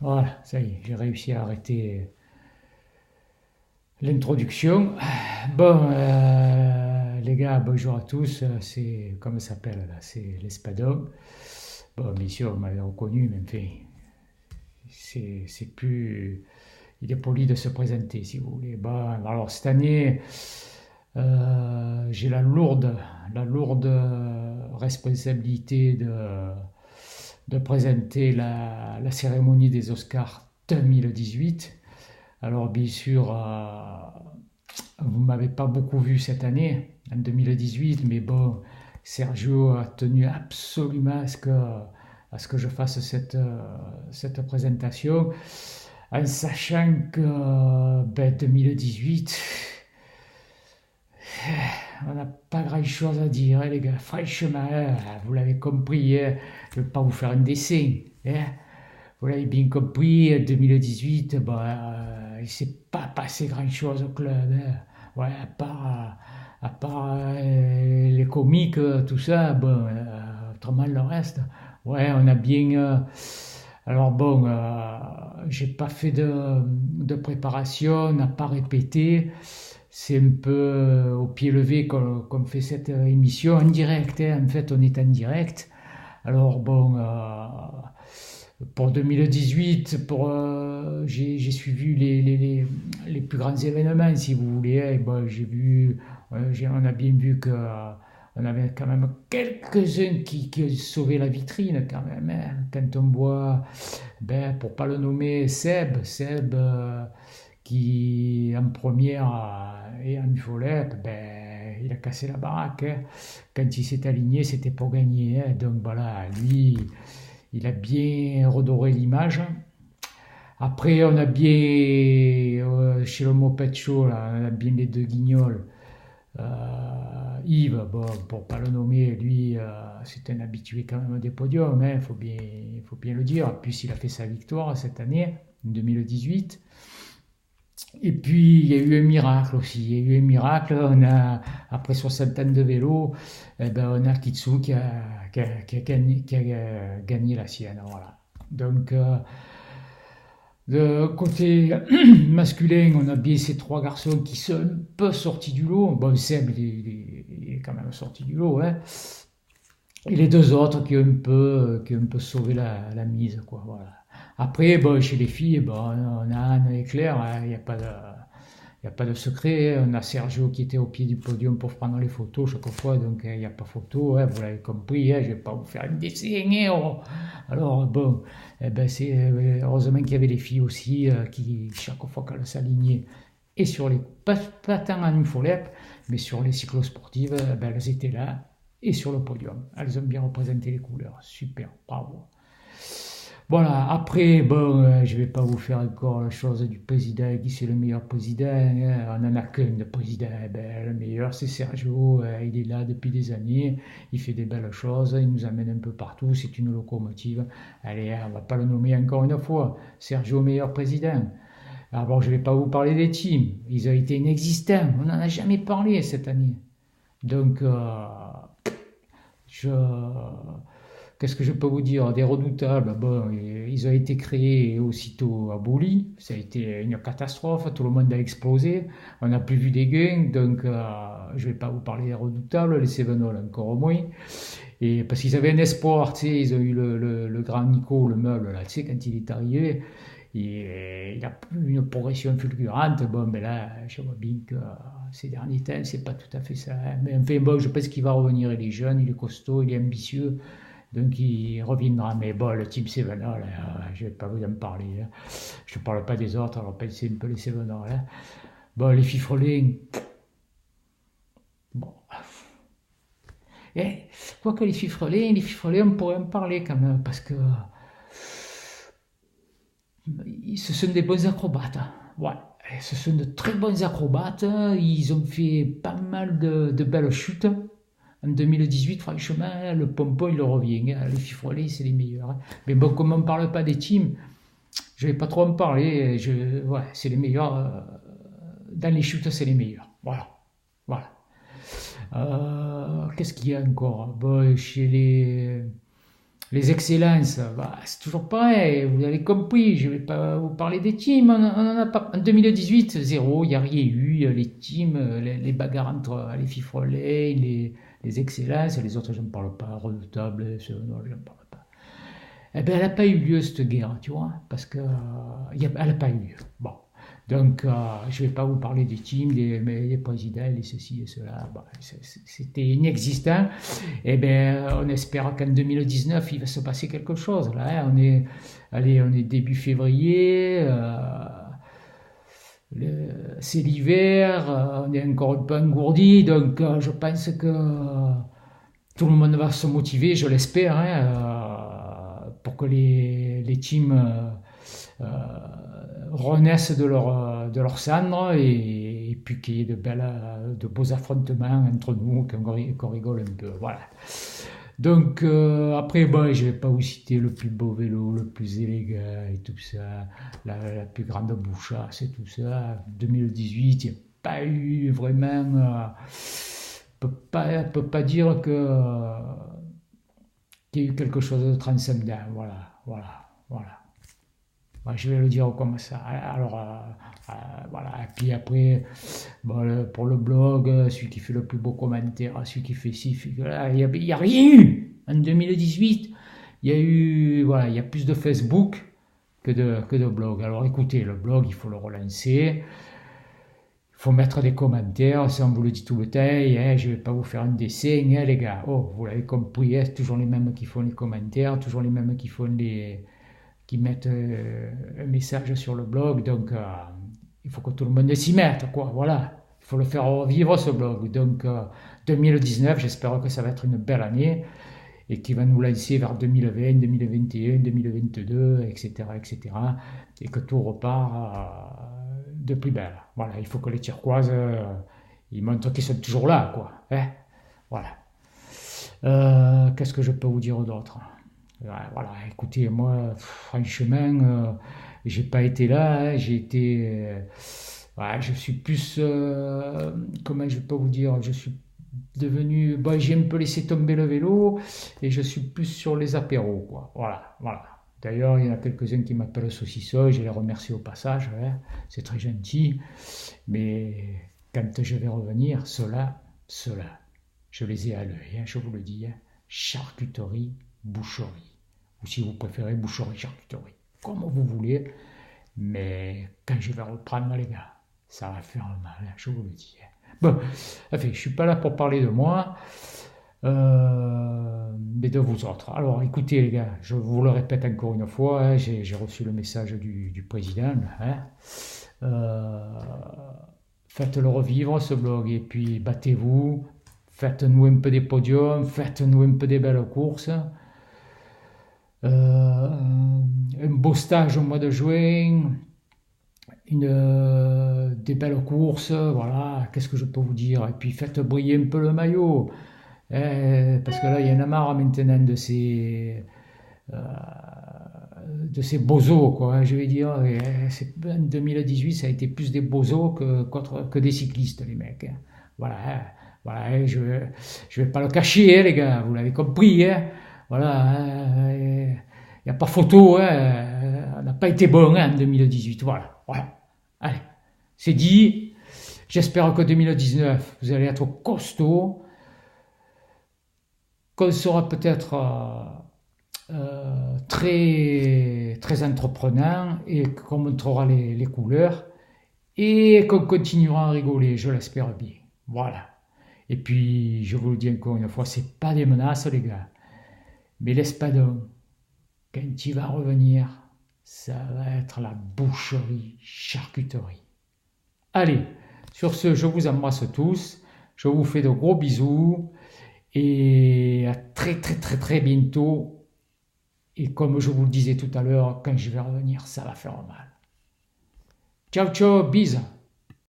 Voilà, ça y est, j'ai réussi à arrêter l'introduction. Bon, les gars, bonjour à tous. C'est, comment ça s'appelle là? C'est l'Espadon. Bon, bien sûr, vous m'avez reconnu, mais enfin, c'est plus. Il est poli de se présenter, si vous voulez. Bon, alors cette année, j'ai la lourde responsabilité de présenter la cérémonie des Oscars 2018. Alors bien sûr, vous ne m'avez pas beaucoup vu cette année, en 2018, mais bon, Sergio a tenu absolument à ce que je fasse cette présentation, en sachant que 2018, on n'a pas grand-chose à dire, hein, les gars. Franchement, vous l'avez compris, hein, je ne vais pas vous faire un dessin. Hein. Vous l'avez bien compris, 2018, il ne s'est pas passé grand-chose au club. Hein. Ouais, à part les comiques, tout ça, bon, autrement le reste. Ouais, on a bien. Alors bon, j'ai pas fait de préparation, on n'a pas répété. C'est un peu au pied levé qu'on fait cette émission en direct. Hein. En fait, on est en direct. Alors bon, pour 2018, j'ai suivi les plus grands événements, si vous voulez. Et bon, on a bien vu que on avait quand même quelques-uns qui sauvaient la vitrine quand même. Hein. Quand on voit, ben, pour pas le nommer, Seb qui en première et en folette, ben, il a cassé la baraque. Hein. Quand il s'est aligné, c'était pour gagner. Hein. Donc voilà, lui, il a bien redoré l'image. Après, on a bien, chez le Moped Show, là, on a bien les deux guignols. Yves, bon, pour pas le nommer, lui, c'est un habitué quand même des podiums, il faut bien le dire. Puis il a fait sa victoire cette année, en 2018. Et puis, il y a eu un miracle aussi. Il y a eu un miracle. Après 60 ans de vélo, eh ben, on a Kitsu qui a gagné la sienne. Voilà. Donc, de côté masculin, on a bien ces trois garçons qui sont un peu sortis du lot. Bon, Seb, il est quand même sorti du lot. Hein. Et les deux autres qui ont un peu sauvé la mise. Quoi, voilà. Après, bon, chez les filles, bon, on a Anne et Claire, hein, il n'y a pas de. Il n'y a pas de secret, on a Sergio qui était au pied du podium pour prendre les photos chaque fois, donc il n'y a pas photo, hein, vous l'avez compris, hein, je ne vais pas vous faire un dessin. Hein, oh. Alors bon, eh ben, heureusement qu'il y avait les filles aussi qui, chaque fois qu'elles s'alignaient, et sur les, pas tant en infolep, mais sur les cyclosportives, ben, elles étaient là, et sur le podium. Elles ont bien représenté les couleurs, super, bravo. Voilà, après, bon, je vais pas vous faire encore la chose du président, qui c'est le meilleur président, hein. On n'en a qu'un de président. Eh ben, le meilleur, c'est Sergio, il est là depuis des années, il fait des belles choses, il nous amène un peu partout, c'est une locomotive. Allez, on va pas le nommer encore une fois, Sergio, meilleur président. Alors bon, je vais pas vous parler des teams, ils ont été inexistants, on n'en a jamais parlé cette année. Donc, je, qu'est-ce que je peux vous dire? Des redoutables, bon, ils ont été créés et aussitôt abolis. Ça a été une catastrophe, tout le monde a explosé. On n'a plus vu des gains, donc je ne vais pas vous parler des redoutables, les Cévenols encore moins. Et parce qu'ils avaient un espoir, tu sais, ils ont eu le grand Nico, le meuble, là, tu sais, quand il est arrivé, il a eu une progression fulgurante. Bon, mais là, je vois bien que ces derniers temps, c'est pas tout à fait ça. Hein. Mais enfin, bon, je pense qu'il va revenir. Il est jeune, il est costaud, il est ambitieux. Donc il reviendra. Mais bon, le Team Sevenol, je ne vais pas vous en parler. Hein. Je ne parle pas des autres, alors pensez un peu les Sevenol. Hein. Bon, les fifrelins, bon. Et, quoique les fifrelins, on pourrait en parler quand même, parce que ce sont des bons acrobates. Hein. Ouais, ce sont de très bons acrobates. Ils ont fait pas mal de belles chutes. En 2018, franchement, le pompon, il revient. Hein. Les fifrelés, c'est les meilleurs. Hein. Mais bon, comme on ne parle pas des teams, je ne vais pas trop en parler. Ouais, c'est les meilleurs. Dans les chutes, c'est les meilleurs. Voilà. Voilà. Qu'est-ce qu'il y a encore? Bon, chez les Les excellences, bah, c'est toujours pareil, vous avez compris, je ne vais pas vous parler des teams, on en a pas, en 2018, zéro, il n'y a rien eu, les teams, les bagarres entre les fifrelets, les excellences, les autres, je ne parle pas, redoutables, non, je ne parle pas. Eh bien, elle n'a pas eu lieu cette guerre, tu vois, parce que elle n'a pas eu lieu. Bon, donc je ne vais pas vous parler des teams, des présidents, les ceci et cela. Bon, c'était inexistant. Eh bien, on espère qu'en 2019, il va se passer quelque chose. Là, hein. On est début février. C'est l'hiver, on est encore un peu engourdi, donc je pense que tout le monde va se motiver, je l'espère, hein, pour que les teams euh, renaissent de leur cendre et puis qu'il y ait de beaux affrontements entre nous, qu'on rigole un peu. Voilà. Donc après, bon, je ne vais pas vous citer le plus beau vélo, le plus élégant et tout ça, la plus grande bouchasse et tout ça. 2018, il n'y a pas eu vraiment... peut pas dire qu'il y a eu quelque chose de transcendant. Voilà, voilà, voilà. Moi, je vais le dire comme ça. Alors, voilà. Et puis après, bon, pour le blog, celui qui fait le plus beau commentaire, celui qui fait ci, voilà, il n'y a rien eu. En 2018, il y a eu, voilà, il y a plus de Facebook que de blog. Alors écoutez, le blog, il faut le relancer. Il faut mettre des commentaires, ça on vous le dit tout le temps, hein, je ne vais pas vous faire un dessin, hein, les gars. Oh, vous l'avez compris, hein, c'est toujours les mêmes qui font les commentaires, toujours les mêmes qui mettent un message sur le blog, donc il faut que tout le monde s'y mette, quoi, voilà. Il faut le faire revivre ce blog. Donc 2019, j'espère que ça va être une belle année et qui va nous lancer vers 2020, 2021, 2022, etc., etc., et que tout repart de plus belle. Voilà, il faut que les Turquoises, ils montrent qu'ils sont toujours là, quoi. Hein, voilà. Qu'est-ce que je peux vous dire d'autre? Voilà, écoutez, moi, franchement, j'ai pas été là, hein, j'ai été... ouais, je suis plus... comment je peux vous dire? Je suis devenu... Bon, j'ai un peu laissé tomber le vélo et je suis plus sur les apéros, quoi. Voilà, voilà. D'ailleurs, il y en a quelques-uns qui m'appellent saucisson, je les remercie au passage, hein, c'est très gentil. Mais quand je vais revenir, ceux-là, je les ai à l'œil, hein, je vous le dis, hein, charcuterie, boucherie. Ou si vous préférez, boucherie, charcuterie. Comme vous voulez, mais quand je vais reprendre, les gars, ça va faire mal, hein, je vous le dis. Hein. Bon, enfin, je ne suis pas là pour parler de moi, mais de vous autres. Alors, écoutez, les gars, je vous le répète encore une fois, hein, j'ai reçu le message du président. Hein, faites-le revivre, ce blog, et puis battez-vous, faites-nous un peu des podiums, faites-nous un peu des belles courses. Un beau stage au mois de juin, des belles courses, voilà, qu'est-ce que je peux vous dire? Et puis faites briller un peu le maillot, parce que là il y en a marre maintenant de ces bozos, quoi, hein, je vais dire. En 2018, ça a été plus des bozos que des cyclistes, les mecs. Hein. Voilà, hein, voilà, hein, je vais pas le cacher, hein, les gars, vous l'avez compris. Hein. Voilà, il n'y a pas photo, hein, on n'a pas été bon hein, en 2018. Voilà, voilà. Allez, c'est dit. J'espère que 2019, vous allez être costaud, qu'on sera peut-être très, très entreprenant et qu'on montrera les couleurs et qu'on continuera à rigoler, je l'espère bien. Voilà. Et puis, je vous le dis encore une fois, c'est pas des menaces, les gars. Mais l'espadon, quand il va revenir, ça va être la boucherie, charcuterie. Allez, sur ce, je vous embrasse tous, je vous fais de gros bisous et à très très très très bientôt. Et comme je vous le disais tout à l'heure, quand je vais revenir, ça va faire mal. Ciao ciao, bisous.